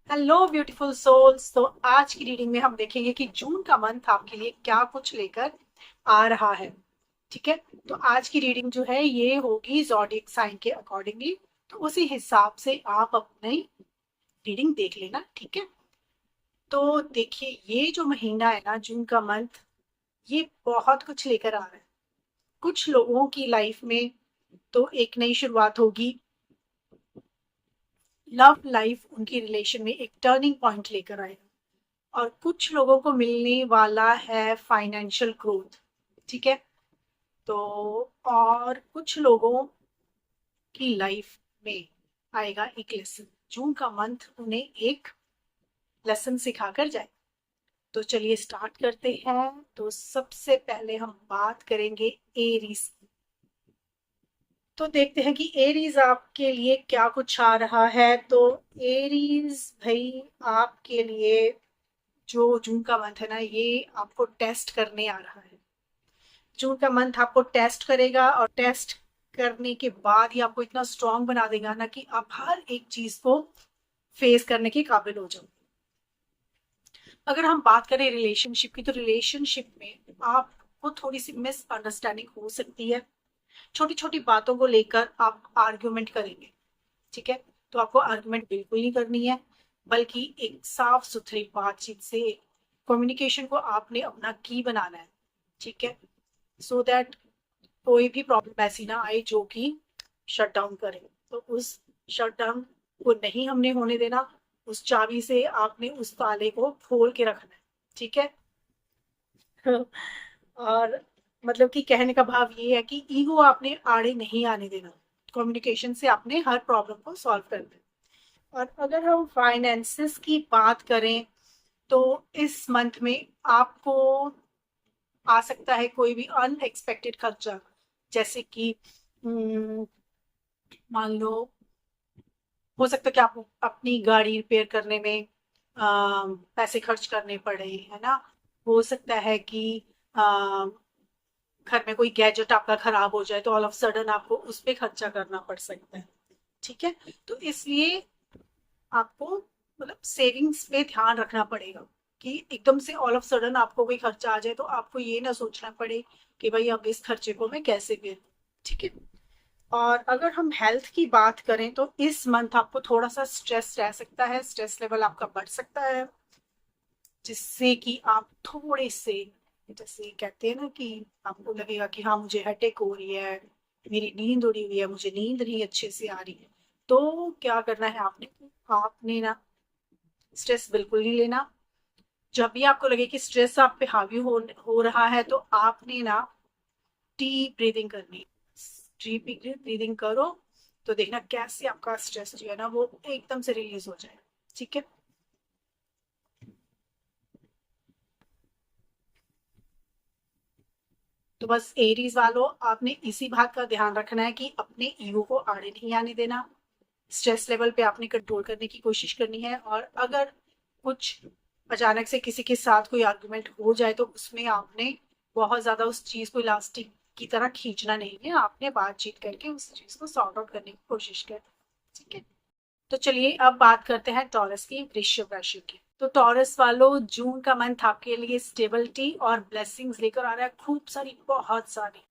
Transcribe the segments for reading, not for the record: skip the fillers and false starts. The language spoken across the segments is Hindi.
Hello beautiful souls. तो आज की रीडिंग में हम देखेंगे कि जून का मंथ आपके लिए क्या कुछ लेकर आ रहा है। ठीक है। तो आज की रीडिंग जो है ये होगी ज़ोडिएक साइन के अकॉर्डिंगली। तो उसी हिसाब से आप अपनी रीडिंग देख लेना। ठीक है। तो देखिए, ये जो महीना है ना, जून का मंथ, ये बहुत कुछ लेकर आ रहा है। कुछ लोगों की लाइफ में तो एक नई शुरुआत होगी। लव लाइफ उनकी रिलेशन में एक टर्निंग पॉइंट लेकर आएगा। और कुछ लोगों को मिलने वाला है फाइनेंशियल ग्रोथ। ठीक है। तो और कुछ लोगों की लाइफ में आएगा एक लेसन। जून का मंथ उन्हें एक लेसन सिखाकर जाए। तो चलिए स्टार्ट करते हैं। तो सबसे पहले हम बात करेंगे एरीज की। तो देखते हैं कि एरीज आपके लिए क्या कुछ आ रहा है। तो एरीज भाई, आपके लिए जो जून का मंथ है ना, ये आपको टेस्ट करने आ रहा है। जून का मंथ आपको टेस्ट करेगा और टेस्ट करने के बाद ही आपको इतना स्ट्रांग बना देगा ना कि आप हर एक चीज को फेस करने के काबिल हो जाओ। अगर हम बात करें रिलेशनशिप की, तो रिलेशनशिप में आपको थोड़ी सी मिसअंडरस्टैंडिंग हो सकती है। छोटी छोटी बातों को लेकर आप आर्ग्यूमेंट करेंगे। ठीक है। तो आपको आर्ग्यूमेंट बिल्कुल नहीं करनी है, बल्कि एक साफ सुथरी बातचीत से कम्युनिकेशन को आपने अपना की बनाना है। ठीक है। सो दैट कोई भी प्रॉब्लम ऐसी ना आए जो कि शट डाउन करे। तो उस शट डाउन को नहीं हमने होने देना। उस चाबी से आपने उस ताले को खोल के रखना है। ठीक है। और मतलब कि कहने का भाव ये है कि ईगो आपने आड़े नहीं आने देना। कम्युनिकेशन से आपने हर प्रॉब्लम को सॉल्व कर देना। और अगर हम फाइनेंसेस की बात करें, तो इस मंथ में आपको आ सकता है कोई भी अनएक्सपेक्टेड खर्चा। जैसे कि मान लो, हो सकता है कि आपको अपनी गाड़ी रिपेयर करने में पैसे खर्च करने पड़े, है ना। हो सकता है कि घर में कोई गैजेट आपका खराब हो जाए तो ऑल ऑफ सडन आपको उस पे खर्चा करना पड़ सकता है। ठीक है। तो इसलिए आपको मतलब सेविंग्स पे ध्यान रखना पड़ेगा कि एकदम से ऑल ऑफ सडन आपको कोई खर्चा आ जाए तो आपको ये ना सोचना पड़े कि भाई अब इस खर्चे को मैं कैसे करूं। ठीक है। और अगर हम हेल्थ की बात करें, तो इस मंथ आपको थोड़ा सा स्ट्रेस रह सकता है। स्ट्रेस लेवल आपका बढ़ सकता है, जिससे कि आप थोड़े से, जैसे कहते हैं ना कि आपको लगेगा कि हाँ मुझे हेडेक हो रही है, मेरी नींद उड़ी हुई है, मुझे नींद नहीं अच्छे से आ रही है। तो क्या करना है आपने, आपने ना स्ट्रेस बिल्कुल नहीं लेना। जब भी आपको लगे कि स्ट्रेस आप पे हावी हो रहा है, तो आपने ना डीप ब्रीदिंग करनी। डीप ब्रीदिंग करो तो देखना कैसे आपका स्ट्रेस जो है ना वो एकदम से रिलीज हो जाए। ठीक है। तो बस एरीज वालों, आपने इसी बात का ध्यान रखना है कि अपने ईगो को आड़े नहीं आने देना। स्ट्रेस लेवल पे आपने कंट्रोल करने की कोशिश करनी है। और अगर कुछ अचानक से किसी के साथ कोई आर्गुमेंट हो जाए तो उसमें आपने बहुत ज्यादा उस चीज को इलास्टिक की तरह खींचना नहीं है। आपने बातचीत करके उस चीज को सॉर्ट आउट करने की कोशिश करनी है। ठीक है। तो चलिए अब बात करते हैं टॉरस की, वृश्चिक राशि की। तो टॉरस वालों, जून का मंथ आपके लिए स्टेबिलिटी और ब्लेसिंग्स लेकर आ रहा है, खूब सारी, बहुत सारी।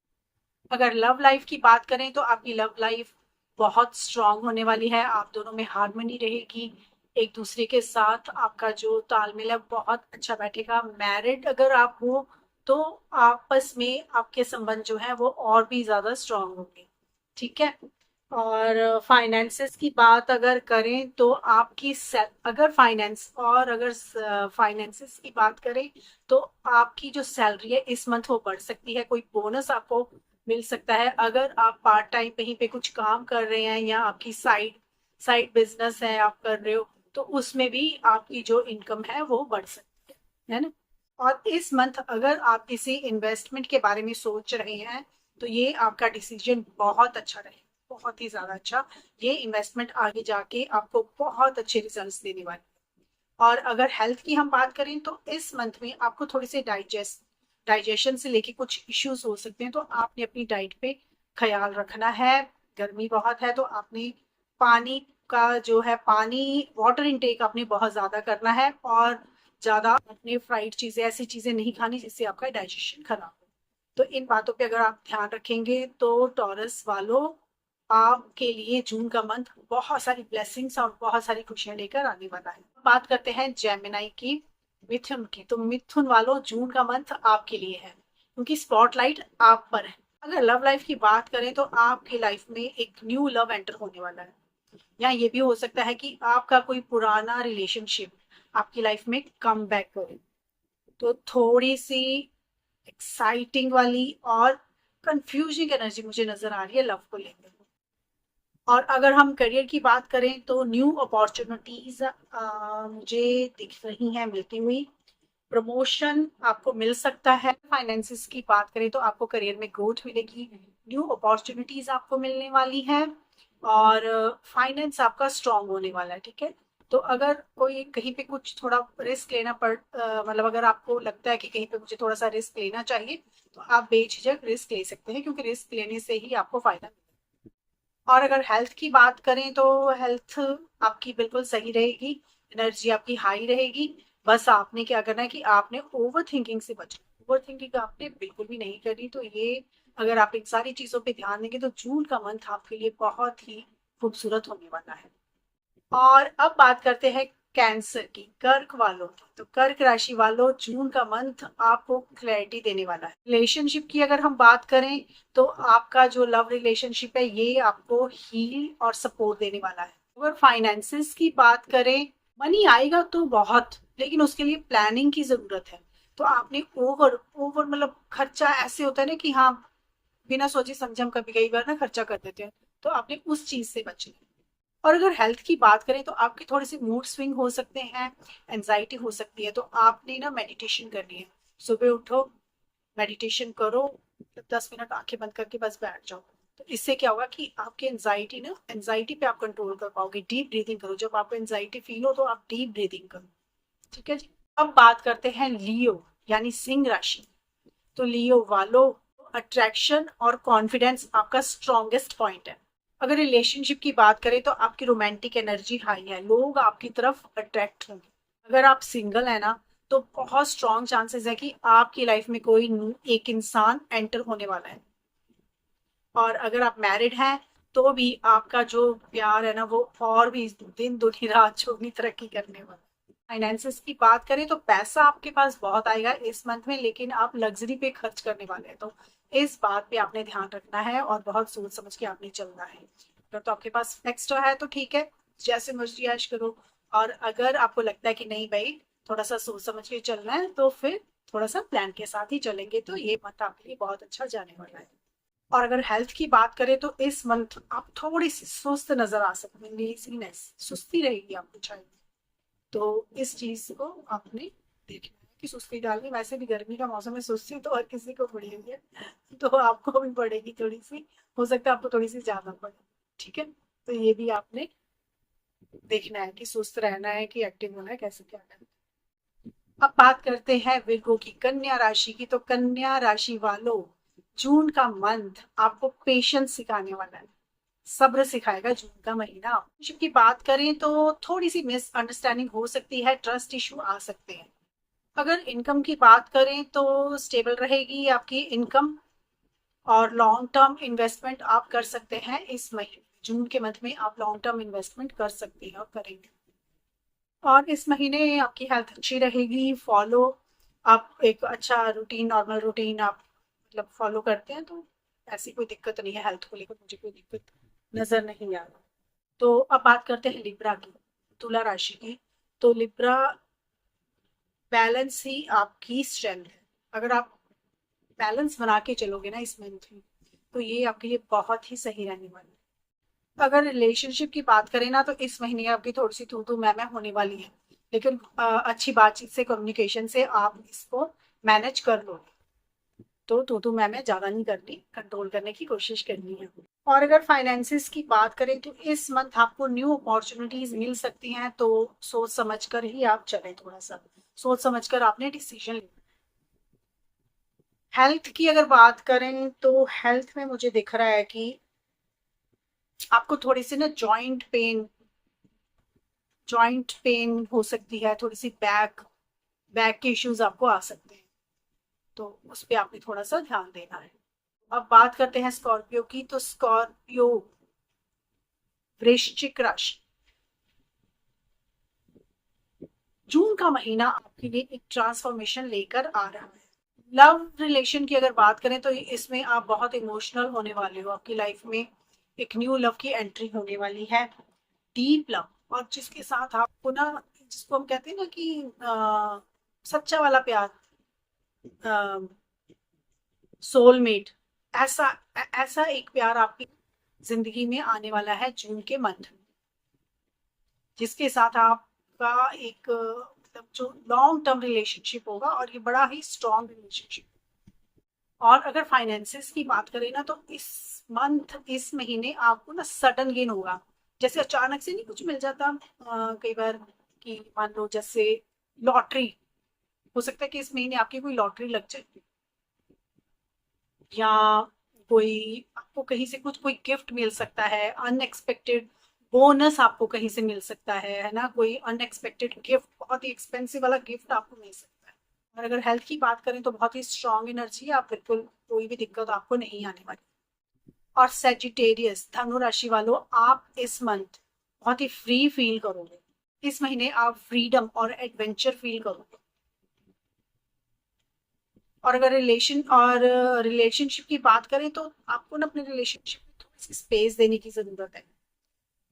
अगर लव लाइफ की बात करें तो आपकी लव लाइफ बहुत स्ट्रांग होने वाली है। आप दोनों में हार्मनी रहेगी। एक दूसरे के साथ आपका जो तालमेल है बहुत अच्छा बैठेगा। मैरिड अगर आप हो तो आपस में आपके संबंध जो है वो और भी ज्यादा स्ट्रांग होंगे। ठीक है। और फाइनेंसेस की बात अगर करें तो आपकी अगर फाइनेंसेस की बात करें तो आपकी जो सैलरी है इस मंथ वो बढ़ सकती है। कोई बोनस आपको मिल सकता है। अगर आप पार्ट टाइम कहीं पे कुछ काम कर रहे हैं या आपकी साइड साइड बिजनेस है आप कर रहे हो, तो उसमें भी आपकी जो इनकम है वो बढ़ सकती है ना। और इस मंथ अगर आप किसी इन्वेस्टमेंट के बारे में सोच रहे हैं तो ये आपका डिसीजन बहुत अच्छा रहे, बहुत ही ज्यादा अच्छा। ये इन्वेस्टमेंट आगे जाके आपको बहुत अच्छे रिजल्ट्स देने वाली है। और अगर हेल्थ की हम बात करें तो इस मंथ में आपको थोड़ी सी डाइजेशन से लेके कुछ इश्यूज हो सकते हैं। तो आपने अपनी डाइट पे ख्याल रखना है। गर्मी बहुत है तो आपने पानी आपका जो है पानी, वाटर इनटेक आपने बहुत ज़्यादा करना है और ज़्यादा अपने फ्राइड चीज़ें, ऐसी चीज़ें नहीं खानी जिससे आपका डाइजेशन खराब हो। तो इन बातों पे अगर आप ध्यान रखेंगे तो टॉरस वालों, आपके लिए जून का मंथ बहुत सारी ब्लेसिंग्स और बहुत सारी खुशियां लेकर आने वाला है। बात करते हैं जेमिनाई की, मिथुन की। तो मिथुन वालों, जून का मंथ आपके लिए है क्योंकि स्पॉटलाइट आप पर है। अगर लव लाइफ की बात करें तो आपकी लाइफ में एक न्यू लव एंटर होने वाला है, या ये भी हो सकता है कि आपका कोई पुराना रिलेशनशिप आपकी लाइफ में कम बैक करे। तो थोड़ी सी एक्साइटिंग वाली और कंफ्यूजिंग एनर्जी मुझे नजर आ रही है लव को लेकर। और अगर हम करियर की बात करें तो न्यू अपॉर्चुनिटीज मुझे दिख रही हैं मिलती हुई। प्रमोशन आपको मिल सकता है। फाइनेंसिस की बात करें तो आपको करियर में ग्रोथ मिलेगी, न्यू अपॉर्चुनिटीज आपको मिलने वाली है और फाइनेंस आपका स्ट्रांग होने वाला है। ठीक है, तो अगर कोई कहीं पे कुछ थोड़ा रिस्क लेना मतलब अगर आपको लगता है कि कहीं पे मुझे थोड़ा सा रिस्क लेना चाहिए तो आप बेझिझक रिस्क ले सकते हैं, क्योंकि रिस्क लेने से ही आपको फायदा मिलेगा। और अगर हेल्थ की बात करें तो हेल्थ आपकी बिल्कुल सही रहेगी, एनर्जी आपकी हाई रहेगी। बस आपने क्या करना है कि आपने ओवर थिंकिंग से बचना। ओवर थिंकिंग आपने बिल्कुल भी नहीं करनी। तो ये अगर आप इन सारी चीजों पे ध्यान देंगे तो जून का मंथ आपके लिए बहुत ही खूबसूरत होने वाला है। और अब बात करते हैं कैंसर की, कर्क वालों की। तो कर्क राशि वालों, जून का मंथ आपको क्लैरिटी देने वाला है। रिलेशनशिप की अगर हम बात करें तो आपका जो लव रिलेशनशिप है ये आपको हील और सपोर्ट देने वाला है। अगर फाइनेंसेस की बात करें, मनी आएगा तो बहुत, लेकिन उसके लिए प्लानिंग की जरूरत है। तो आपने ओवर ओवर मतलब खर्चा ऐसे होता है ना कि हाँ, बिना सोचे समझे हम कभी कई बार ना खर्चा कर देते हैं, तो आपने उस चीज से बचना है। और अगर हेल्थ की बात करें तो आपके थोड़े से मूड स्विंग हो सकते हैं, एंजाइटी हो सकती है। तो आपने ना मेडिटेशन करनी है। सुबह उठो, मेडिटेशन करो, 10 मिनट आंखें बंद करके बस बैठ जाओ। तो इससे क्या होगा कि आपकी एंजाइटी पे आप कंट्रोल कर पाओगे। डीप ब्रीदिंग करो, जब आपको एंजाइटी फील हो तो आप डीप ब्रीदिंग करो। ठीक है जी। अब बात करते हैं लियो यानी सिंह राशि। तो लियो वालों, अट्रैक्शन और कॉन्फिडेंस आपका स्ट्रॉन्गेस्ट पॉइंट है। अगर रिलेशनशिप की बात करें तो आपकी रोमांटिक एनर्जी हाई है, लोग आपकी तरफ अट्रैक्ट होंगे। अगर आप सिंगल है ना तो बहुत स्ट्रॉन्ग चांसेस है कि आपकी लाइफ में कोई एक इंसान एंटर होने वाला है। और अगर आप मैरिड हैं तो भी आपका जो प्यार है ना वो और भी दिन दुनी रात चौगनी तरक्की करने वाला है। फाइनेंसिस की बात करें तो पैसा आपके पास बहुत आएगा इस मंथ में, लेकिन आप लग्जरी पे खर्च करने वाले हैं। तो इस बात पे आपने ध्यान रखना है और बहुत सोच समझ के आपने चलना है। अगर तो आपके पास एक्स्ट्रा है तो ठीक है, जैसे मर्जी ऐश करो। और अगर आपको लगता है कि नहीं भाई, थोड़ा सा सोच समझ के चलना है, तो फिर थोड़ा सा प्लान के साथ ही चलेंगे तो ये मंथ आपके लिए बहुत अच्छा जाने वाला है। और अगर हेल्थ की बात करें तो इस मंथ आप थोड़ी सी सुस्त नजर आ सकते हैं, लेजीनेस, सुस्ती रहेगी आपको चाहिए। तो इस चीज को आपने देखना है कि सुस्ती डालनी। वैसे भी गर्मी का मौसम है, सुस्ती तो हर किसी को पड़ी हुई है, तो आपको भी पड़ेगी थोड़ी सी, हो सकता है आपको थोड़ी सी ज्यादा पड़े। ठीक है, तो ये भी आपने देखना है कि सुस्त रहना है कि एक्टिव होना है, कैसे क्या करना है। अब बात करते हैं विर्गो की, कन्या राशि की। तो कन्या राशि वालों, जून का मंथ आपको पेशेंस सिखाने वाला है, सब्र सिखाएगा जून का महीना। रिलेशनशिप की बात करें तो थोड़ी सी मिसअंडरस्टैंडिंग हो सकती है, ट्रस्ट इशू आ सकते हैं। अगर इनकम की बात करें तो स्टेबल रहेगी आपकी इनकम, और लॉन्ग टर्म इन्वेस्टमेंट आप कर सकते हैं इस महीने, जून के मंथ में आप लॉन्ग टर्म इन्वेस्टमेंट कर सकते हैं और करेंगे। और इस महीने आपकी हेल्थ अच्छी रहेगी। फॉलो, आप एक अच्छा रूटीन, नॉर्मल रूटीन आप मतलब फॉलो करते हैं तो ऐसी कोई दिक्कत नहीं है हेल्थ को लेकर, मुझे कोई दिक्कत नजर नहीं आ रहा। तो अब बात करते हैं लिब्रा की, तुला राशि की। तो लिब्रा, बैलेंस ही आपकी स्ट्रेंथ है। अगर आप बैलेंस बना के चलोगे ना इस मंथ में तो ये आपके लिए बहुत ही सही रहने वाला है। अगर रिलेशनशिप की बात करें ना तो इस महीने आपकी थोड़ी सी तू मैं होने वाली है, लेकिन अच्छी बातचीत से, कम्युनिकेशन से आप इसको मैनेज कर लोगे। तो तू मैं ज्यादा नहीं करनी, कंट्रोल करने की कोशिश करनी है। और अगर फाइनेंसिस की बात करें तो इस मंथ आपको न्यू अपॉर्चुनिटीज मिल सकती हैं, तो सोच समझ कर ही आप चलें, थोड़ा सा सोच समझ कर आपने डिसीजन लेना। हेल्थ की अगर बात करें तो हेल्थ में मुझे दिख रहा है कि आपको थोड़ी सी ना जॉइंट पेन जॉइंट पेन हो सकती है, थोड़ी सी बैक बैक के इश्यूज आपको आ सकते हैं, तो उस पर आपने थोड़ा सा ध्यान देना है। अब बात करते हैं स्कॉर्पियो की। तो स्कॉर्पियो, वृश्चिक राशि, जून का महीना आपके लिए एक ट्रांसफॉर्मेशन लेकर आ रहा है। लव रिलेशन की अगर बात करें तो इसमें आप बहुत इमोशनल होने वाले हो। आपकी लाइफ में एक न्यू लव की एंट्री होने वाली है, डीप लव, और जिसके साथ आपको ना, जिसको हम कहते हैं ना कि सच्चा वाला प्यार, सोलमेट, ऐसा ऐसा एक प्यार आपकी जिंदगी में आने वाला है जून के मंथ में, जिसके साथ आपका एक मतलब जो लॉन्ग टर्म रिलेशनशिप होगा, और ये बड़ा ही स्ट्रॉन्ग रिलेशनशिप। और अगर फाइनेंसेस की बात करें ना, तो इस मंथ, इस महीने आपको ना सडन गेन होगा। जैसे अचानक से नहीं कुछ मिल जाता कई बार, कि मान लो जैसे लॉटरी, हो सकता है कि इस महीने आपकी कोई लॉटरी लग जाए, या कोई आपको कहीं से कुछ कोई गिफ्ट मिल सकता है, अनएक्सपेक्टेड बोनस आपको कहीं से मिल सकता है ना, कोई अनएक्सपेक्टेड गिफ्ट, बहुत ही एक्सपेंसिव वाला गिफ्ट आपको मिल सकता है। और अगर हेल्थ की बात करें तो बहुत ही स्ट्रांग एनर्जी है, आप बिल्कुल कोई भी दिक्कत आपको नहीं आने वाली। और सेजिटेरियस, धनु राशि वालों, आप इस मंथ बहुत ही फ्री फील करोगे। इस महीने आप फ्रीडम और एडवेंचर फील करोगे। और अगर रिलेशनशिप की बात करें तो आपको ना अपने रिलेशनशिप में थोड़ी सी स्पेस देने की जरूरत है।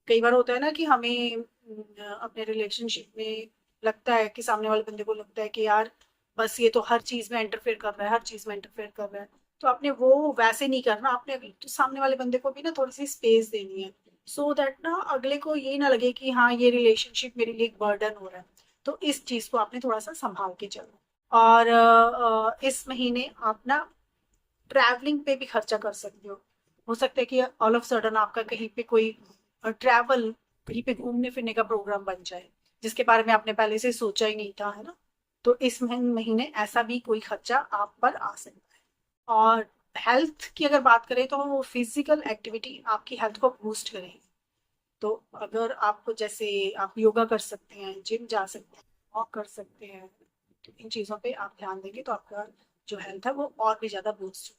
कई बार होता है ना कि हमें अपने रिलेशनशिप में लगता है कि सामने वाले बंदे को लगता है कि यार बस ये तो हर चीज में इंटरफेयर कर रहा है, हर चीज में इंटरफेयर कर रहा है। तो आपने वो वैसे नहीं करना, आपने तो सामने वाले बंदे को भी ना थोड़ी सी स्पेस देनी है, सो दैट ना अगले को ये ना लगे कि हाँ ये रिलेशनशिप मेरे लिए एक बर्डन हो रहा है। तो इस चीज को आपने थोड़ा सा संभाल के चलो। और इस महीने आप ना ट्रैवलिंग पे भी खर्चा कर सकते हो सकता है कि ऑल ऑफ सडन आपका कहीं पे कोई ट्रैवल, कहीं पे घूमने फिरने का प्रोग्राम बन जाए, जिसके बारे में आपने पहले से सोचा ही नहीं था, है ना। तो इस महीने ऐसा भी कोई खर्चा आप पर आ सकता है। और हेल्थ की अगर बात करें तो फिजिकल एक्टिविटी आपकी हेल्थ को बूस्ट करेगी। तो अगर आपको, जैसे आप योगा कर सकते हैं, जिम जा सकते हैं, वॉक कर सकते हैं, तो इन चीज़ों पे आप ध्यान देंगे तो आपका जो हेल्थ है वो और भी ज़्यादा बूस्ट।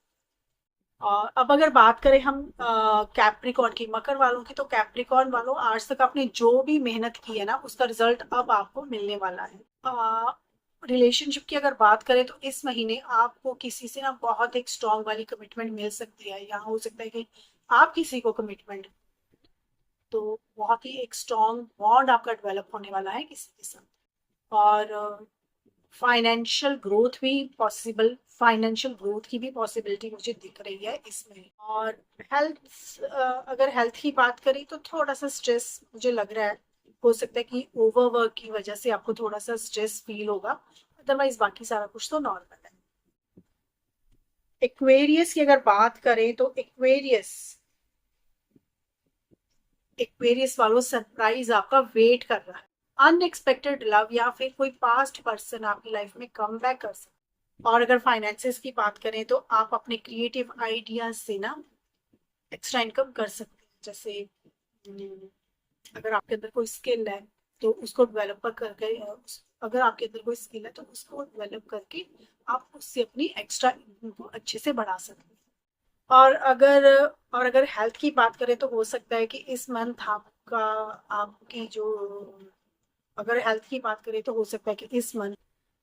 और अब अगर बात करें हम कैप्रिकॉर्न की, मकर वालों की, तो कैप्रिकॉर्न वालों, आज तक आपने जो भी मेहनत की है ना उसका रिजल्ट अब आपको मिलने वाला है। रिलेशनशिप की अगर बात करें तो इस महीने आपको किसी से ना बहुत एक स्ट्रांग वाली कमिटमेंट मिल सकती है, या हो सकता है कि आप किसी को कमिटमेंट, तो बहुत ही एक स्ट्रांग बॉन्ड आपका डेवलप होने वाला है किसी के साथ। और फाइनेंशियल ग्रोथ भी पॉसिबल, फाइनेंशियल ग्रोथ की भी पॉसिबिलिटी मुझे दिख रही है इसमें। और हेल्थ, अगर हेल्थ की बात करें तो थोड़ा सा स्ट्रेस मुझे लग रहा है, हो सकता है कि ओवरवर्क की वजह से आपको थोड़ा सा स्ट्रेस फील होगा, अदरवाइज बाकी सारा कुछ तो नॉर्मल है। एक्वेरियस की अगर बात करें तो एक्वेरियस, एक्वेरियस वालों, सरप्राइज आपका वेट कर रहा है। अनएक्सपेक्टेड लव या फिर कोई पास्ट पर्सन आपकी लाइफ में कम बैक कर सकता है। और अगर फाइनेंसेस की बात करें तो आप अपने क्रिएटिव आइडियाज से ना एक्स्ट्रा इनकम कर सकते हैं। जैसे अगर आपके अंदर कोई स्किल है तो उसको डेवलप करके, अगर आपके अंदर कोई स्किल है तो उसको डेवलप करके आप उससे अपनी एक्स्ट्रा इनकम को अच्छे से बढ़ा सकते हैं। और अगर और अगर हेल्थ की बात करें तो हो सकता है कि इस मंथ आपका, आपकी जो, अगर हेल्थ की बात करें तो हो सकता है कि इस मंथ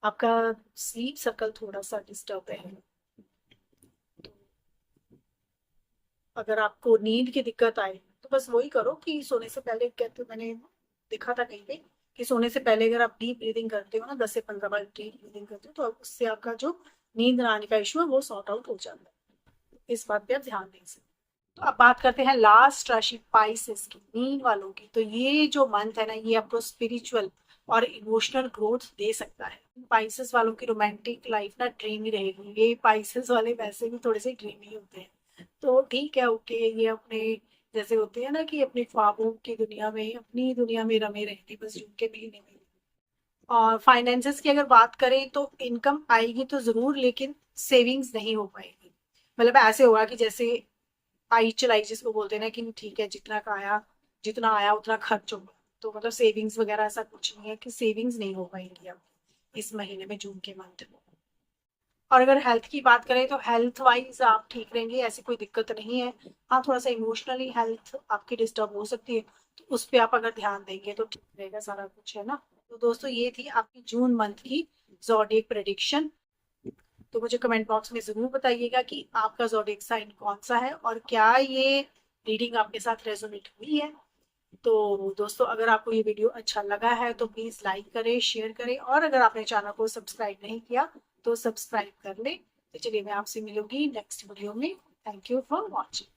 आपका स्लीप सर्कल थोड़ा सा डिस्टर्ब है। तो अगर आपको नींद की दिक्कत आए तो बस वही करो कि सोने से पहले, कहते मैंने देखा था कहीं पे कि सोने से पहले अगर आप डीप ब्रीदिंग करते हो ना, 10 से 15 बार डीप ब्रीदिंग करते हो, तो उससे आपका जो नींद ना आने का इशू है वो सॉर्ट आउट हो जाता है। इस बात पे आप ध्यान दें। तो अब बात करते हैं लास्ट राशि पाइसेस की, मीन वालों की। तो ये जो मंथ है ना, ये आपको स्पिरिचुअल और इमोशनल ग्रोथ दे सकता है। पाइसेस वालों की रोमांटिक लाइफ ना ड्रीमी रहेगी। ये पाइसेस वाले वैसे भी थोड़े से ड्रीमी होते हैं, तो ठीक है, ओके, ये अपने जैसे होते हैं ना कि अपने ख्वाबों की दुनिया में, अपनी दुनिया में रमे रहते बस जून के महीने में। और फाइनेंसेस की अगर बात करें तो इनकम आएगी तो जरूर, लेकिन सेविंग्स नहीं हो पाएगी। मतलब ऐसे होगा कि जैसे आई चलाई जिसको बोलते हैं ना, कि ठीक है जितना का आया, जितना आया उतना खर्च होगा। तो मतलब सेविंग्स वगैरह ऐसा कुछ नहीं है कि सेविंग्स नहीं हो पाएंगी अब इस महीने में, जून के मंथ में। और अगर हेल्थ की बात करें तो हेल्थ वाइज आप ठीक रहेंगे, ऐसी कोई दिक्कत नहीं है। हाँ, थोड़ा सा इमोशनली हेल्थ आपकी डिस्टर्ब हो सकती है, तो उस पर आप अगर ध्यान देंगे तो ठीक रहेगा सारा कुछ, है ना। तो दोस्तों ये थी आपकी जून मंथ की ज़ोडिएक प्रेडिक्शन। तो मुझे कमेंट बॉक्स में जरूर बताइएगा कि आपका ज़ोडिएक साइन कौन सा है और क्या ये रीडिंग आपके साथ रेजोनेट हुई है। तो दोस्तों अगर आपको ये वीडियो अच्छा लगा है तो प्लीज लाइक करें, शेयर करें, और अगर आपने चैनल को सब्सक्राइब नहीं किया तो सब्सक्राइब कर लें। तो चलिए मैं आपसे मिलूंगी नेक्स्ट वीडियो में। Thank you for watching.